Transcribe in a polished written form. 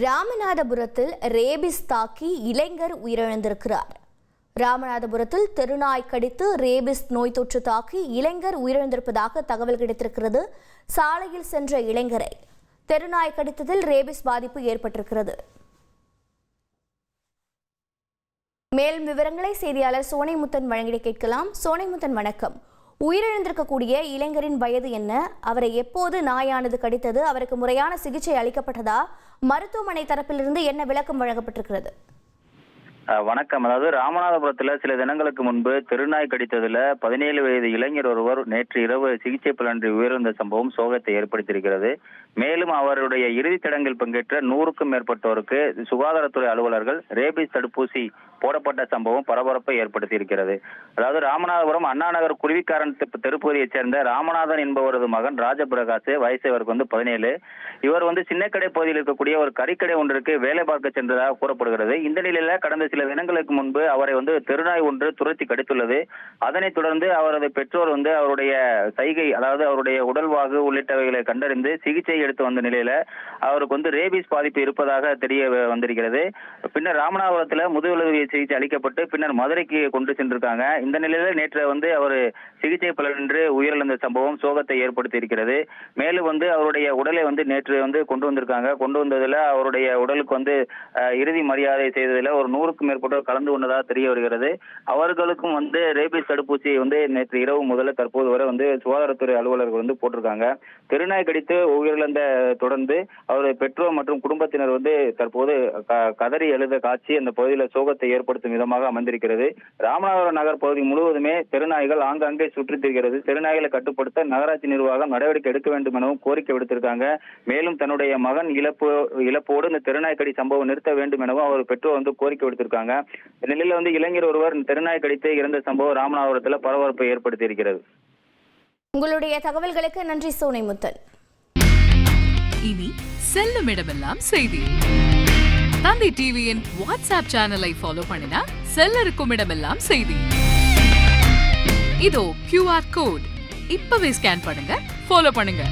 ராமநாதபுரத்தில் ரேபிஸ் தாக்கி இளைஞர் உயிரிழந்திருக்கிறார். ராமநாதபுரத்தில் தெருநாய் கடித்து ரேபிஸ் நோய் தொற்று தாக்கி இளைஞர் உயிரிழந்திருப்பதாக தகவல் கிடைத்திருக்கிறது. சாலையில் சென்ற இளைஞரை தெருநாய் கடித்ததில் ரேபிஸ் பாதிப்பு ஏற்பட்டிருக்கிறது. மேலும் விவரங்களை செய்தியாளர் சோனைமுத்தன் வழங்கிட கேட்கலாம். சோனைமுத்தன், வணக்கம். உயிரிழந்திருக்கக்கூடிய இளைஞரின் வயது என்ன? அவரை எப்போது நாயானது கடித்தது? அவருக்கு முறையான சிகிச்சை அளிக்கப்பட்டதா? மருத்துவமனை தரப்பிலிருந்து என்ன விளக்கம் வழங்கப்பட்டிருக்கிறது? வணக்கம். அதாவது ராமநாதபுரத்துல சில தினங்களுக்கு முன்பு தெருநாய் கடித்ததுல 17 வயது இளைஞர் ஒருவர் நேற்று இரவு சிகிச்சை பலனின்றி உயிரிழந்த சம்பவம் சோகத்தை ஏற்படுத்தியிருக்கிறது. மேலும் அவருடைய இறுதிச் சடங்கில் பங்கேற்ற 100க்கும் மேற்பட்டோருக்கு சுகாதாரத்துறை அலுவலர்கள் ரேபிஸ் தடுப்பூசி போடப்பட்ட சம்பவம் பரபரப்பை ஏற்படுத்தி இருக்கிறது. அதாவது ராமநாதபுரம் அண்ணாநகர் குருவிக்காரன் தெருப்பகுதியைச் சேர்ந்த ராமநாதன் என்பவரது மகன் ராஜபிரகாஷ், வயசு இவருக்கு 17. இவர் சின்னக்கடை பகுதியில் இருக்கக்கூடிய ஒரு கறிக்கடை ஒன்றிற்கு வேலை பார்க்க சென்றதாக கூறப்படுகிறது. இந்த நிலையில கடந்த சில தினங்களுக்கு முன்பு அவரை தெருநாய் ஒன்று துரத்தி கடித்துள்ளது. அதனைத் தொடர்ந்து அவரது பெற்றோர் அவருடைய சைகை, அதாவது அவருடைய உடல்வாகு உள்ளிட்டவைகளை கண்டறிந்து சிகிச்சை எடுத்து வந்த நிலையில அவருக்கு ரேபிஸ் பாதிப்பு இருப்பதாக தெரிய வந்திருக்கிறது. பின்னர் ராமநாதபுரத்துல முதுகுலவி சிகிச்சை அளிக்கப்பட்டு பின்னர் மதுரைக்கு கொண்டு சென்றிருக்காங்க. இந்த நிலையில நேற்று அவர் சிகிச்சை பலனின்றி உயிரிழந்த சம்பவம் சோகத்தை ஏற்படுத்தி இருக்கிறது. மேலும் அவருடைய உடலை நேற்று கொண்டு வந்திருக்காங்க. கொண்டு வந்ததுல அவருடைய உடலுக்கு இறுதி மரியாதை செய்ததுல ஒரு 100க்கும் மேற்பட்டோர் கலந்து கொண்டதாக தெரிய வருகிறது. அவர்களுக்கும் ரேபிஸ் தடுப்பூசியை நேற்று இரவு முதல்ல தற்போது வரை சுகாதாரத்துறை அலுவலர்கள் போட்டிருக்காங்க. தெருநாய் கடித்து உயிரிழந்த தொடர்ந்து அவருடைய பெற்றோர் மற்றும் குடும்பத்தினர் தற்போது கதறி எழுத காட்சி அந்த பகுதியில் சோகத்தை ஏற்படுத்தும் விதமாக அமைந்திருக்கிறது. ராமநாதபுரம் நகர் பகுதி முழுவதுமே தெருநாய்கள் ஆங்காங்கே சுற்றித் திரிகிறது. தெருநாய்களை கட்டுப்படுத்த நகராட்சி நிர்வாகம் நடவடிக்கை எடுக்க வேண்டும் எனவும் கோரிக்கை விடுத்திருக்காங்க. மேலும் தன்னுடைய மகன் இழப்போடு இந்த தெருநாய் கடி சம்பவம் நிறுத்த வேண்டும் எனவும் அவர் பெற்றோர் கோரிக்கை விடுத்திருக்காங்க. இந்நிலையில் தெருநாய் கடித்து இறந்த சம்பவம் ராமநாதபுரத்தில் பரபரப்பை ஏற்படுத்தி இருக்கிறது. உங்களுடைய தகவல்களுக்கு நன்றி சோனைமுத்தன். இனி செல்லும் இடமெல்லாம் செய்தி. தந்தி டிவியின் வாட்ஸ்அப் சேனலை ஃபாலோ பண்ணினா செல்லருக்கும் இடமெல்லாம் செய்தி. இதோ QR கோட் இப்பவே ஸ்கேன் பண்ணுங்க, ஃபாலோ பண்ணுங்க.